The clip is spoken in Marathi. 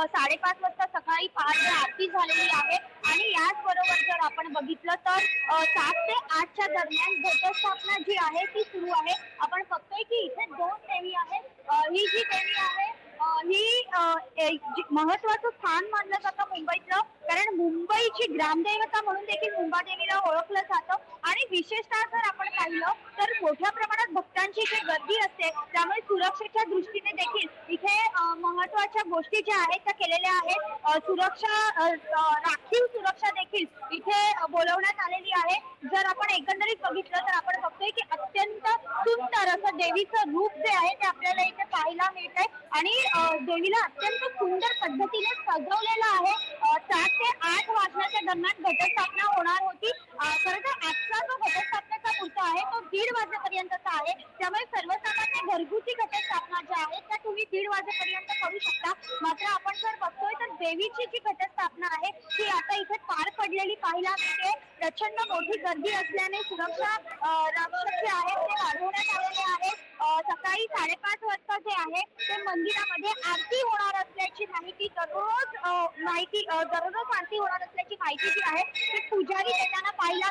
5:30 वाजता सकाळी पहाटे आरती झालेली आहे आणि याचबरोबर जर आपण बघितलं तर 7 ते 8च्या दरम्यान घटस्थापना जी आहे ती सुरू आहे. आपण बघतोय की इथे 2 देवी आहेत. ही जी देवी आहे ही महत्वाचं स्थान मानलं जातं मुंबईतलं, कारण मुंबईची ग्रामदैवता म्हणून देखील मुंबादेवीला ओळखलं जातं आणि विशेषतः जर आपण पाहिलं तर मोठ्या प्रमाणात भक्तांची इथे गर्दी असते, त्यामुळे सुरक्षेच्या दृष्टीने देखील इथे महत्वाच्या गोष्टी ज्या आहेत त्या केलेल्या आहेत. राखीव सुरक्षा देखील इथे बोलवण्यात आलेली आहे. जर आपण एकंदरीत बघितलं तर आपण बघतोय की अत्यंत सुंदर असं देवीचं रूप जे आहे ते आपल्याला इथे पाहायला मिळतंय आणि देवीला अत्यंत सुंदर पद्धतीने सजवलेलं आहे. 7 ते 8 वाजण्याच्या दरम्यान घटस्थापना होणार होती. खरं तर आजचा जो घटस्थापनेचा मुहूर्त आहे तो 1:30 वाजेपर्यंतचा आहे. त्यामुळे सर्वसामान्य घरगुती घटस्थापना ज्या आहेत त्या तुम्ही 1:30 वाजेपर्यंत करू शकता. मात्र आपण जर बघतोय तर देवीची जी घटस्थापना आहे ती आता इथे पार पडलेली पाहायला मिळते. प्रचंड मोठी गर्दी असल्याने सुरक्षा रक्षक जे आहेत ते वाढवण्यात आलेले आहेत. सकाळी 5:30 वाजता जे आहे ते मंदिरामध्ये आरती होणार असल्याची माहिती दररोज आरती होणार असल्याची माहिती जी आहे ते पुजारी देताना पाहायला